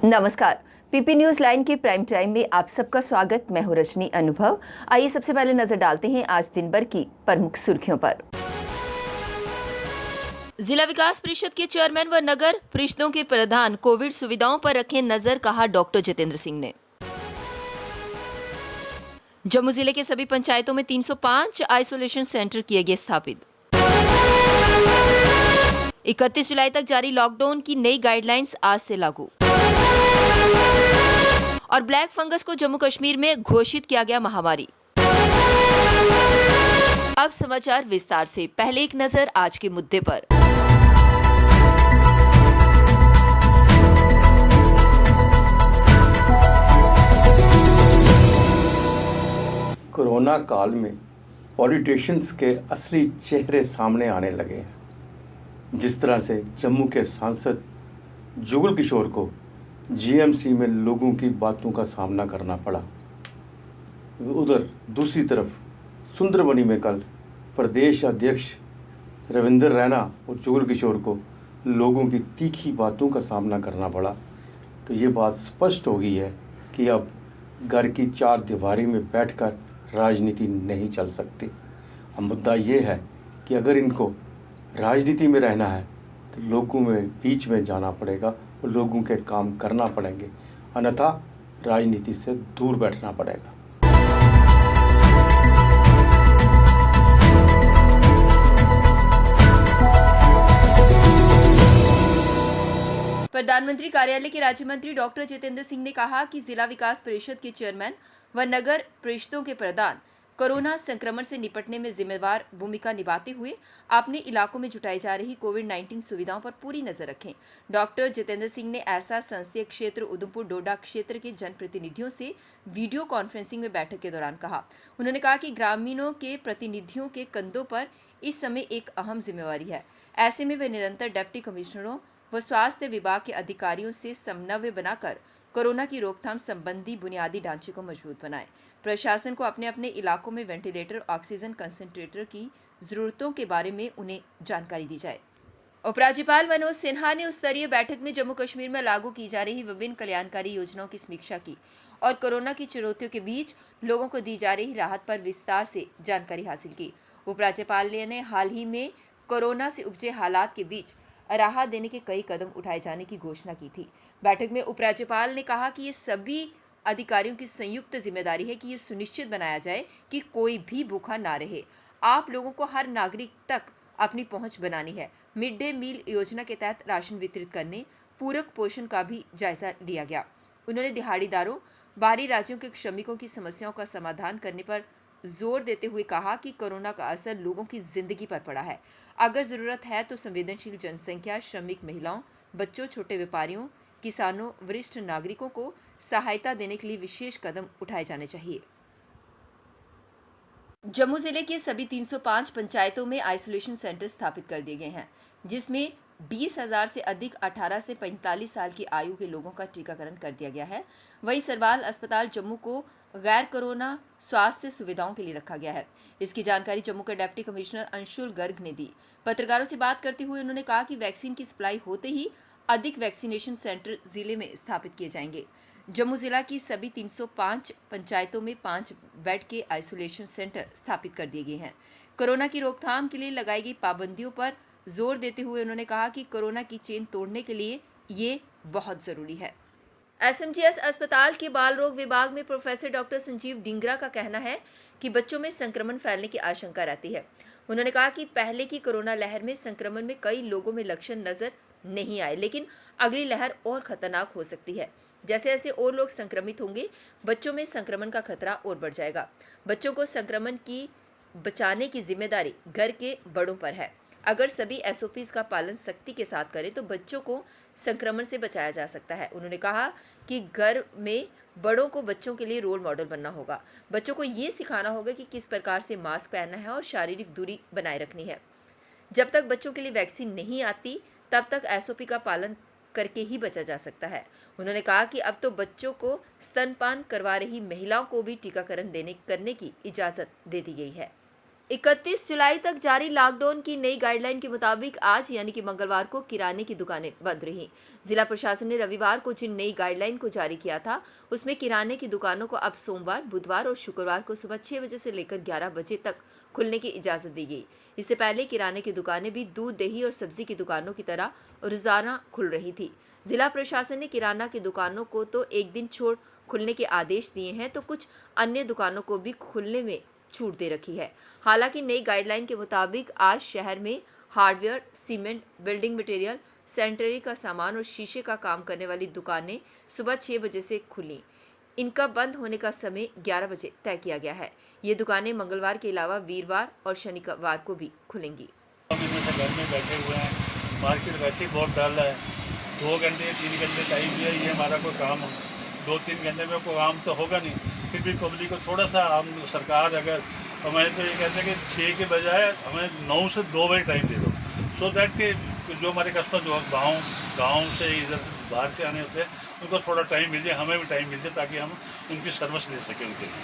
नमस्कार। PP news line के prime time में आप सबका स्वागत। मैं हूं रजनी अनुभव। आइए सबसे पहले नजर डालते हैं आज दिन भर की प्रमुख सुर्खियों पर। जिला विकास परिषद के चेयरमैन व नगर परिषदों के प्रधान कोविड सुविधाओं पर रखें नजर, कहा डॉक्टर जितेंद्र सिंह ने। जम्मू जिले के सभी पंचायतों में 305 आइसोलेशन सेंटर किए गए स्थापित। 31 जुलाई तक जारी लॉकडाउन की नई गाइडलाइंस आज से लागू। और ब्लैक फंगस को जम्मू कश्मीर में घोषित किया गया महामारी। अब समाचार विस्तार से। पहले एक नजर आज के मुद्दे पर। कोरोना काल में पॉलिटिशियंस के असली चेहरे सामने आने लगे हैं। जिस तरह से जम्मू के सांसद जुगल किशोर को जीएमसी में लोगों की बातों का सामना करना पड़ा, उधर दूसरी तरफ सुंदरबनी में कल प्रदेश अध्यक्ष रविंदर रैना और जुगल किशोर को लोगों की तीखी बातों का सामना करना पड़ा। तो ये बात स्पष्ट हो गई है कि अब घर की चार दीवारी में बैठकर राजनीति नहीं चल सकती। अब मुद्दा ये है कि अगर इनको राजनीति में रहना है तो लोगों में बीच में जाना पड़ेगा और लोगों के काम करना पड़ेंगे, अन्यथा राजनीति से दूर बैठना पड़ेगा। प्रधानमंत्री कार्यालय के राज्य मंत्री डॉक्टर जितेंद्र सिंह ने कहा कि जिला विकास परिषद के चेयरमैन व नगर परिषदों के प्रधान कोरोना संक्रमण से निपटने में जिम्मेदार भूमिका निभाते हुए अपने इलाकों में जुटाई जा रही कोविड-19 सुविधाओं पर पूरी नजर रखें। डॉक्टर जितेंद्र सिंह ने ऐसा संसदीय क्षेत्र उधमपुर डोडा क्षेत्र के जनप्रतिनिधियों से वीडियो कॉन्फ्रेंसिंग में बैठक के दौरान कहा। उन्होंने कहा कि ग्रामीणों के प्रतिनिधियों के कंधों पर इस समय एक अहम जिम्मेवारी है। ऐसे में वे निरंतर डिप्टी कमिश्नरों व स्वास्थ्य विभाग के अधिकारियों से समन्वय बनाकर कोरोना की रोकथाम संबंधी बुनियादी ढांचे को मजबूत बनाएं। प्रशासन को अपने अपने इलाकों में वेंटिलेटर, ऑक्सीजन कंसंट्रेटर की जरूरतों के बारे में उन्हें जानकारी दी जाए। उपराज्यपाल मनोज सिन्हा ने उच्च स्तरीय बैठक में जम्मू कश्मीर में लागू की जा रही विभिन्न कल्याणकारी योजनाओं की समीक्षा की और कोरोना की चुनौतियों के बीच लोगों को दी जा रही राहत पर विस्तार से जानकारी हासिल की। उपराज्यपाल ने हाल ही में कोरोना से उपजे हालात के बीच राहत देने के कई कदम उठाए जाने की घोषणा की थी। बैठक में उपराज्यपाल ने कहा कि ये सभी अधिकारियों की संयुक्त जिम्मेदारी है कि ये सुनिश्चित बनाया जाए कि कोई भी भूखा ना रहे। आप लोगों को हर नागरिक तक अपनी पहुंच बनानी है। मिड डे मील योजना के तहत राशन वितरित करने, पूरक पोषण का भी जायजा लिया गया। उन्होंने दिहाड़ीदारों, बाहरी राज्यों के श्रमिकों की समस्याओं का समाधान करने पर जोर देते हुए कहा कि कोरोना का असर लोगों की जिंदगी पर पड़ा है। अगर जरूरत है तो संवेदनशील जनसंख्या, श्रमिक महिलाओं, बच्चों, छोटे व्यापारियों, किसानों, वरिष्ठ नागरिकों को सहायता देने के लिए विशेष कदम उठाए जाने चाहिए। जम्मू जिले के सभी 305 पंचायतों में आइसोलेशन सेंटर स्थापित कर दिए गए हैं, जिसमें 20,000 से अधिक 18 से 45 साल की आयु के लोगों का टीकाकरण कर दिया गया है। वहीं सरवाल अस्पताल जम्मू को गैर कोरोना स्वास्थ्य सुविधाओं के लिए रखा गया है। इसकी जानकारी जम्मू के डिप्टी कमिश्नर अंशुल गर्ग ने दी। पत्रकारों से बात करते हुए उन्होंने कहा कि वैक्सीन की सप्लाई होते ही अधिक वैक्सीनेशन सेंटर जिले में स्थापित किए जाएंगे। जम्मू जिला की सभी 305 पंचायतों में 5 बेड के आइसोलेशन सेंटर स्थापित कर दिए गए हैं। कोरोना की रोकथाम के लिए लगाई गई पाबंदियों पर जोर देते हुए उन्होंने कहा कि कोरोना की चेन तोड़ने के लिए ये बहुत जरूरी है। एसएमजीएस अस्पताल के बाल रोग विभाग में प्रोफेसर डॉक्टर संजीव डिंगरा का कहना है कि बच्चों में संक्रमण फैलने की आशंका रहती है। उन्होंने कहा कि पहले की कोरोना लहर में संक्रमण में कई लोगों में लक्षण नजर नहीं आए, लेकिन अगली लहर और खतरनाक हो सकती है। जैसे जैसे और लोग संक्रमित होंगे, बच्चों में संक्रमण का खतरा और बढ़ जाएगा। बच्चों को संक्रमण की बचाने की जिम्मेदारी घर के बड़ों पर है। अगर सभी एसओपीज का पालन सख्ती के साथ करें तो बच्चों को संक्रमण से बचाया जा सकता है। उन्होंने कहा कि घर में बड़ों को बच्चों के लिए रोल मॉडल बनना होगा। बच्चों को ये सिखाना होगा कि किस प्रकार से मास्क पहनना है और शारीरिक दूरी बनाए रखनी है। जब तक बच्चों के लिए वैक्सीन नहीं आती, तब तक एसओपी का पालन करके ही बचा जा सकता है। उन्होंने कहा कि अब तो बच्चों को स्तनपान करवा रही महिलाओं को भी टीकाकरण करने की इजाज़त दे दी गई है। 31 जुलाई तक जारी लॉकडाउन की नई गाइडलाइन के मुताबिक आज यानी कि मंगलवार को किराने की दुकानें बंद रहीं। जिला प्रशासन ने रविवार को जिन नई गाइडलाइन को जारी किया था उसमें किराने की दुकानों को अब सोमवार, बुधवार और शुक्रवार को सुबह 6 बजे से लेकर 11 बजे तक खुलने की इजाज़त दी गई। इससे पहले किराने की दुकानें भी दूध, दही और सब्जी की दुकानों की तरह रोजाना खुल रही थी। जिला प्रशासन ने किराना की दुकानों को तो एक दिन छोड़ खुलने के आदेश दिए हैं, तो कुछ अन्य दुकानों को भी खुलने में छूट दे रखी है। हालांकि नई गाइडलाइन के मुताबिक आज शहर में hardware, cement, building material, sanitary का सामान और शीशे का काम करने वाली दुकानें सुबह 6 बजे से खुली। इनका बंद होने का समय 11 बजे तय किया गया है। ये दुकानें मंगलवार के अलावा वीरवार और शनिवार को भी खुलेंगी। हम इनमें से घर में बैठे हुए हैं, मार्केट वैसे ही बहुत डल है। 2 घंटे 3 घंटे टाइम दिया, ये हमारा कोई काम 2-3 घंटे में कोई काम तो होगा नहीं। फिर भी पब्लिक को थोड़ा सा हम सरकार अगर हमें तो ये कहते हैं कि 6 के बजाय हमें 9 से 2 बजे टाइम दे दो, सो दैट कि जो हमारे कस्टमर जो गाँव से इधर से बाहर से आने होते हैं उनको थोड़ा टाइम मिल जाए, हमें भी टाइम मिल जाए, ताकि हम उनकी सर्विस ले सकें उनके लिए।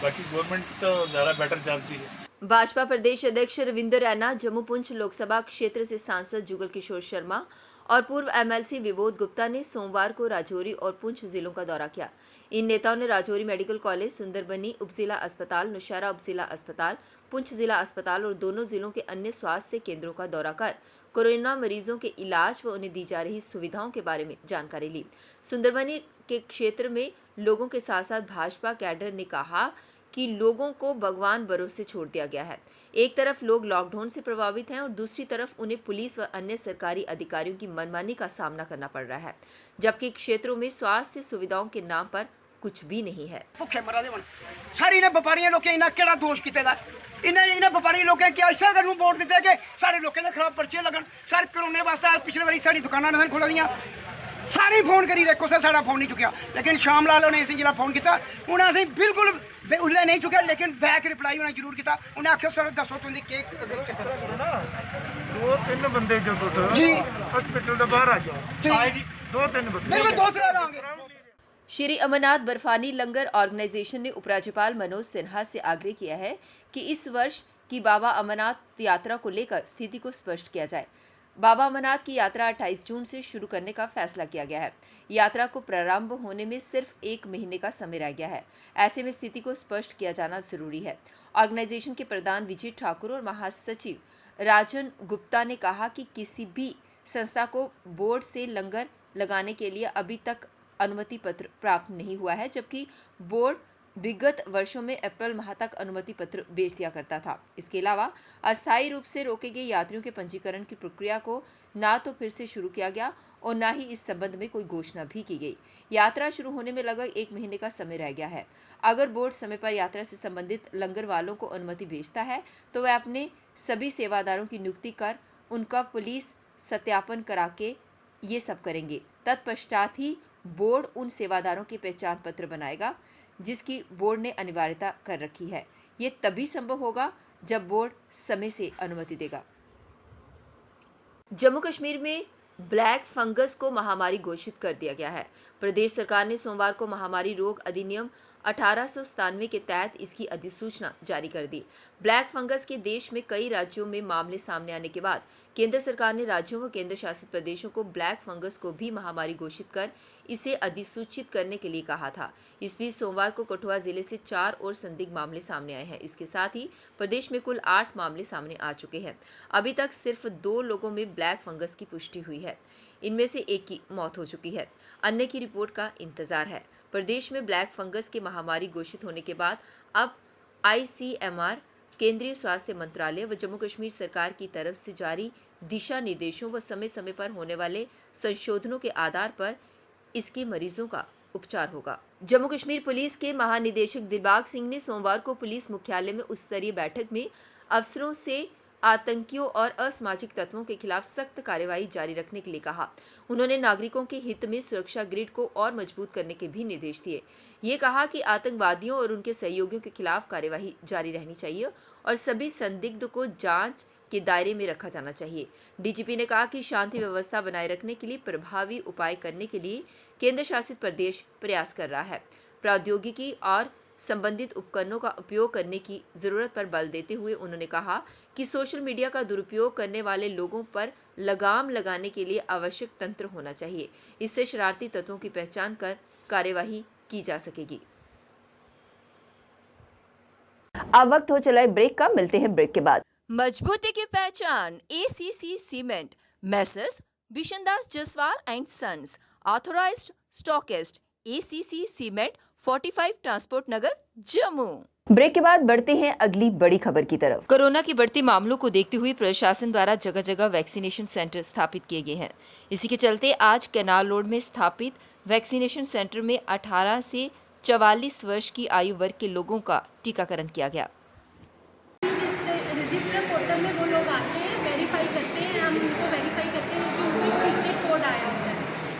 बाकी गवर्नमेंट तो ज़्यादा बेटर जानती है। भाजपा प्रदेश अध्यक्ष रविंदर रैना, जम्मू पुंछ लोकसभा क्षेत्र से सांसद जुगल किशोर शर्मा और पूर्व एमएलसी विबोध गुप्ता ने सोमवार को राजौरी और पुंछ जिलों का दौरा किया। इन नेताओं ने राजौरी मेडिकल कॉलेज, सुंदरबनी उपजिला अस्पताल, नौशहरा उपजिला अस्पताल, पुंछ जिला अस्पताल और दोनों जिलों के अन्य स्वास्थ्य केंद्रों का दौरा कर कोरोना मरीजों के इलाज व उन्हें दी जा रही सुविधाओं के बारे में जानकारी ली। सुंदरबनी के क्षेत्र में लोगों के साथ साथ भाजपा कैडर ने कहा कि लोगों को भगवान भरोसे छोड़ दिया गया है। एक तरफ लोग लॉकडाउन से प्रभावित हैं और दूसरी तरफ उन्हें पुलिस व अन्य सरकारी अधिकारियों की मनमानी का सामना करना पड़ रहा है, जबकि क्षेत्रों में स्वास्थ्य सुविधाओं के नाम पर कुछ भी नहीं है। भुखे मरा दे सारी इन्हें व्यापारियों लोगों इन्हें केड़ा दोष किया इन्हें व्यापारी लोगों क्या इस वोट दिते कि सारे लोगों के खराब पर्चे लगन। सर कोरोना वास्ते पिछले बारी साड़ी दुकाना नहीं खोल दी, सारी फोन करी रखो सर, साड़ा फोन नहीं चुकया, लेकिन शाम लाल ने जिला फोन किया उन्हें असें बिल्कुल उसले नहीं चुकया, लेकिन बैक रिप्लाई उन्हें जरूर किया। उन्हें आखिया सर दसो तुम केक 2-3 बंदे जो जी हॉस्पिटल के बाहर आ जाओ, 2-3 बंदे। श्री अमरनाथ बर्फानी लंगर ऑर्गेनाइजेशन ने उपराज्यपाल मनोज सिन्हा से आग्रह किया है कि इस वर्ष की बाबा अमरनाथ यात्रा को लेकर स्थिति को स्पष्ट किया जाए। बाबा अमरनाथ की यात्रा 28 जून से शुरू करने का फैसला किया गया है। यात्रा को प्रारंभ होने में सिर्फ 1 महीने का समय रह गया है। ऐसे में स्थिति को स्पष्ट किया जाना जरूरी है। ऑर्गेनाइजेशन के प्रधान विजय ठाकुर और महासचिव राजन गुप्ता ने कहा कि किसी भी संस्था को बोर्ड से लंगर लगाने के लिए अभी तक अनुमति पत्र प्राप्त नहीं हुआ है, जबकि बोर्ड विगत वर्षों में अप्रैल माह तक अनुमति पत्र भेज दिया करता था। इसके अलावा अस्थायी रूप से रोके गए यात्रियों के पंजीकरण की प्रक्रिया को ना तो फिर से शुरू किया गया और ना ही इस संबंध में कोई घोषणा भी की गई। यात्रा शुरू होने में लगभग 1 महीने का समय रह गया है। अगर बोर्ड समय पर यात्रा से संबंधित लंगर वालों को अनुमति भेजता है तो वह अपने सभी सेवादारों की नियुक्ति कर उनका पुलिस सत्यापन करा के ये सब करेंगे। तत्पश्चात ही बोर्ड उन सेवादारों की पहचान पत्र बनाएगा जिसकी बोर्ड ने अनिवार्यता कर रखी है। ये तभी संभव होगा जब बोर्ड समय से अनुमति देगा। जम्मू कश्मीर में ब्लैक फंगस को महामारी घोषित कर दिया गया है। प्रदेश सरकार ने सोमवार को महामारी रोग अधिनियम 1897 के तहत इसकी अधिसूचना जारी कर दी। ब्लैक फंगस के देश में कई राज्यों में मामले सामने आने के बाद केंद्र सरकार ने राज्यों व केंद्र शासित प्रदेशों को ब्लैक फंगस को भी महामारी घोषित कर इसे अधिसूचित करने के लिए कहा था। इस बीच सोमवार को कठुआ जिले से 4 और संदिग्ध मामले सामने आए हैं। इसके साथ ही प्रदेश में कुल 8 मामले सामने आ चुके हैं। अभी तक सिर्फ 2 लोगों में ब्लैक फंगस की पुष्टि हुई है। इनमें से एक की मौत हो चुकी है। अन्य की रिपोर्ट का इंतजार है। प्रदेश में ब्लैक फंगस की महामारी घोषित होने के बाद अब ICMR, केंद्रीय स्वास्थ्य मंत्रालय व जम्मू कश्मीर सरकार की तरफ से जारी दिशा निर्देशों व समय समय पर होने वाले संशोधनों के आधार पर इसके मरीजों का उपचार होगा। जम्मू कश्मीर पुलिस के महानिदेशक दिलबाग सिंह ने सोमवार को पुलिस मुख्यालय में उच्च स्तरीय बैठक में अफसरों से आतंकियों और असामाजिक तत्वों के खिलाफ सख्त कार्रवाई जारी रखने के लिए कहा। उन्होंने नागरिकों के हित में सुरक्षा ग्रिड को और मजबूत करने के भी निर्देश दिए। ये कहा कि आतंकवादियों और उनके सहयोगियों के खिलाफ कार्यवाही जारी रहनी चाहिए और सभी संदिग्ध को जांच के दायरे में रखा जाना चाहिए। डीजीपी ने कहा कि शांति व्यवस्था बनाए रखने के लिए प्रभावी उपाय करने के लिए केंद्र शासित प्रदेश प्रयास कर रहा है। प्रौद्योगिकी और संबंधित उपकरणों का उपयोग करने की जरूरत पर बल देते हुए उन्होंने कहा कि सोशल मीडिया का दुरुपयोग करने वाले लोगों पर लगाम लगाने के लिए आवश्यक तंत्र होना चाहिए। इससे शरारती तत्वों की पहचान कर कार्यवाही की जा सकेगी। अब वक्त हो चला है ब्रेक का, मिलते हैं ब्रेक के बाद। मजबूती की पहचान ACC cement, messrs Bishandas Jaswal and sons, authorised stockist, ACC cement, 45 Transport Nagar, Jammu. Break के बाद बढ़ते हैं अगली बड़ी खबर की तरफ। कोरोना के बढ़ते मामलों को देखते हुए प्रशासन द्वारा जगह जगह वैक्सीनेशन सेंटर स्थापित किए गए हैं। इसी के चलते आज कैनाल रोड में स्थापित वैक्सीनेशन सेंटर में 18 से 44 वर्ष की आयु वर्ग के लोगों का टीकाकरण किया गया। रजिस्टर पोर्टल में वो लोग आते हैं, वेरीफाई करते हैं, हम उनको वेरीफाई करते हैं क्योंकि उनको एक सीक्रेट कोड आया होता है।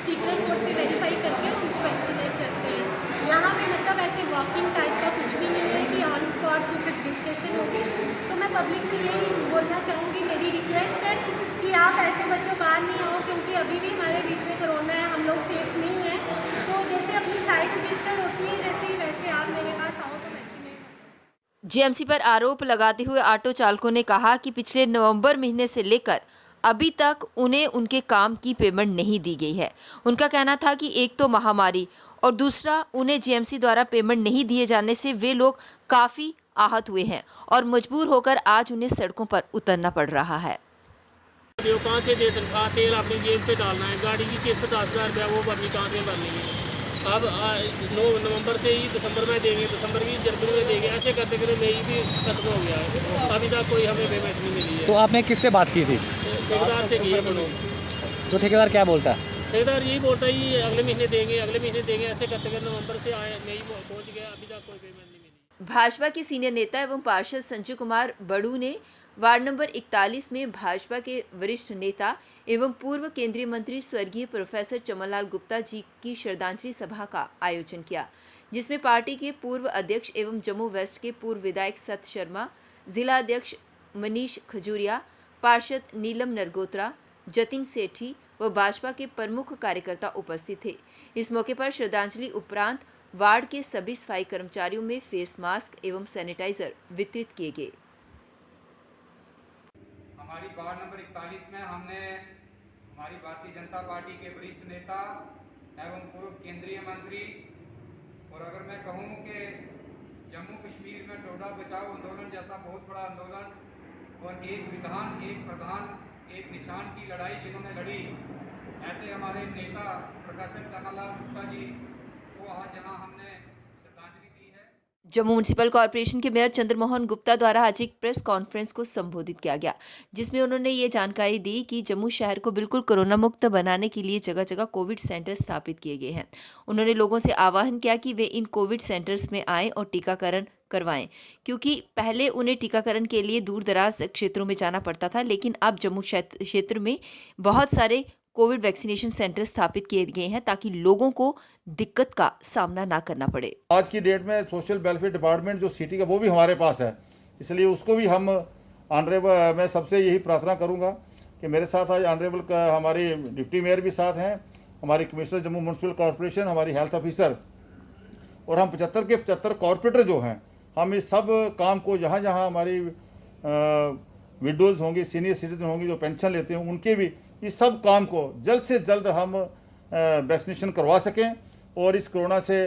सीक्रेट कोड से वेरीफाई करके उनको वैक्सीनेट करते हैं। यहाँ पे मतलब ऐसे वॉकिंग टाइप का कुछ भी नहीं है कि ऑन स्पॉट कुछ रजिस्ट्रेशन होगी। तो मैं पब्लिक से यही बोलना चाहूँगी, मेरी रिक्वेस्ट है कि आप ऐसे बच्चों बाहर नहीं आओ, क्योंकि अभी भी हमारे बीच में कोरोना है, हम लोग सेफ नहीं हैं। तो जैसे अपनी साइट रजिस्टर्ड होती है जैसे ही, वैसे आप मेरे पास आओ तो वैक्सीनेट। जीएमसी पर आरोप लगाते हुए ऑटो चालकों ने कहा कि पिछले नवंबर महीने से लेकर अभी तक उन्हें उनके काम की पेमेंट नहीं दी गई है। उनका कहना था कि एक तो महामारी और दूसरा उन्हें जीएमसी द्वारा पेमेंट नहीं दिए जाने से वे लोग काफ़ी आहत हुए हैं और मजबूर होकर आज उन्हें सड़कों पर उतरना पड़ रहा है। कहाँ से दे तनख्वाह, तेल अपनी जेब से डालना है, गाड़ी की किस्त 10,000 रुपया वो भरनी, कहाँ से भरनी है। अब 9 नवंबर से ही दिसंबर में देंगे, दिसंबर की जनवरी में देंगे, ऐसे करते करते मई भी खत्म हो गया है, अभी तक कोई हमें पेमेंट नहीं मिली है। तो आपने किससे बात की थी? ठेकेदार से की है। तो ठेकेदार क्या बोलता है? ठेकेदार यही बोलता है अगले महीने देंगे, अगले महीने देंगे, ऐसे करते करते नवंबर से आए, मई पहुँच गया, अभी तक कोई पेमेंट नहीं मिली। भाजपा के सीनियर नेता एवं पार्षद संजय कुमार बड़ू ने वार्ड नंबर 41 में भाजपा के वरिष्ठ नेता एवं पूर्व केंद्रीय मंत्री स्वर्गीय प्रोफेसर चमनलाल गुप्ता जी की श्रद्धांजलि सभा का आयोजन किया, जिसमें पार्टी के पूर्व अध्यक्ष एवं जम्मू वेस्ट के पूर्व विधायक सत शर्मा, जिला अध्यक्ष मनीष खजूरिया, पार्षद नीलम नरगोत्रा, जतिन सेठी व भाजपा के प्रमुख कार्यकर्ता उपस्थित थे। इस मौके पर श्रद्धांजलि उपरांत वार्ड के सभी सफाई कर्मचारियों में फेस मास्क एवं सैनिटाइजर वितरित किए गए। हमारी वार्ड नंबर 41 में हमने हमारी भारतीय जनता पार्टी के वरिष्ठ नेता एवं पूर्व केंद्रीय मंत्री, और अगर मैं कहूं कि जम्मू कश्मीर में डोडा बचाओ आंदोलन जैसा बहुत बड़ा आंदोलन और एक विधान, एक प्रधान, एक निशान की लड़ाई जिन्होंने लड़ी, ऐसे हमारे नेता प्रोफेसर चमनलाल गुप्ता जी को आज यहाँ हमने श्रद्धांजलि दी है। जम्मू म्युनिसिपल कॉर्पोरेशन के मेयर चंद्रमोहन गुप्ता द्वारा आज एक प्रेस कॉन्फ्रेंस को संबोधित किया गया, जिसमें उन्होंने ये जानकारी दी कि जम्मू शहर को बिल्कुल कोरोना मुक्त बनाने के लिए जगह जगह कोविड सेंटर स्थापित किए गए हैं। उन्होंने लोगों से आह्वान किया कि वे इन कोविड सेंटर्स में आएं और टीकाकरण करवाएं, क्योंकि पहले उन्हें टीकाकरण के लिए दूर दराज क्षेत्रों में जाना पड़ता था, लेकिन अब जम्मू क्षेत्र में बहुत सारे कोविड वैक्सीनेशन सेंटर स्थापित किए गए हैं ताकि लोगों को दिक्कत का सामना ना करना पड़े। आज की डेट में सोशल वेलफेयर डिपार्टमेंट जो सिटी का वो भी हमारे पास है, इसलिए उसको भी हम ऑनरेबल, मैं सबसे यही प्रार्थना करूंगा कि मेरे साथ आज ऑनरेबल का हमारी डिप्टी मेयर भी साथ हैं, हमारी कमिश्नर जम्मू म्युनिसिपल कॉर्पोरेशन, हमारी हेल्थ ऑफिसर, और हम 75 के 75 कॉर्पोरेटर जो हैं, हम इस सब काम को जहाँ जहाँ हमारी विडोज़ होंगी, सीनियर सिटीजन होंगी जो पेंशन लेते हैं, उनके भी इस सब काम को जल्द से जल्द हम वैक्सीनेशन करवा सकें और इस कोरोना से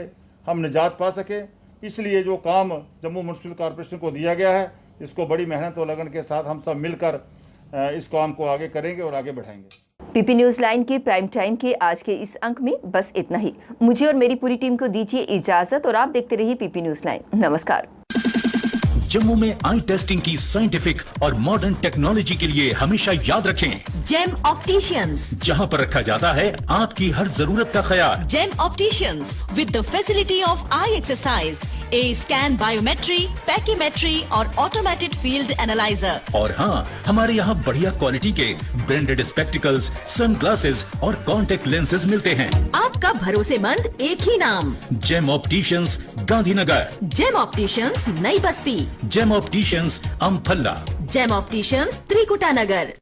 हम निजात पा सकें। इसलिए जो काम जम्मू म्युनिसिपल कॉर्पोरेशन को दिया गया है, इसको बड़ी मेहनत और लगन के साथ हम सब मिलकर इस काम को आगे करेंगे और आगे बढ़ाएंगे। पीपी न्यूज लाइन के प्राइम टाइम के आज के इस अंक में बस इतना ही। मुझे और मेरी पूरी टीम को दीजिए इजाजत और आप देखते रहिए पीपी न्यूज लाइन। नमस्कार। जम्मू में आई टेस्टिंग की साइंटिफिक और मॉडर्न टेक्नोलॉजी के लिए हमेशा याद रखें जेम ऑप्टिशियंस, जहां पर रखा जाता है आपकी हर जरूरत का ख्याल। Gem opticians with the facility of eye exercise, A scan, biometry, pachymetry और ऑटोमेटेड फील्ड एनालाइजर। और हाँ, हमारे यहाँ बढ़िया क्वालिटी के ब्रांडेड स्पेक्टिकल्स, सनग्लासेस और कॉन्टेक्ट लेंसेज मिलते हैं। आपका भरोसेमंद एक ही नाम, gem opticians, Gandhinagar. Gem opticians, Nai Basti. Gem opticians, Amphalla. Gem opticians, Trikuta नगर।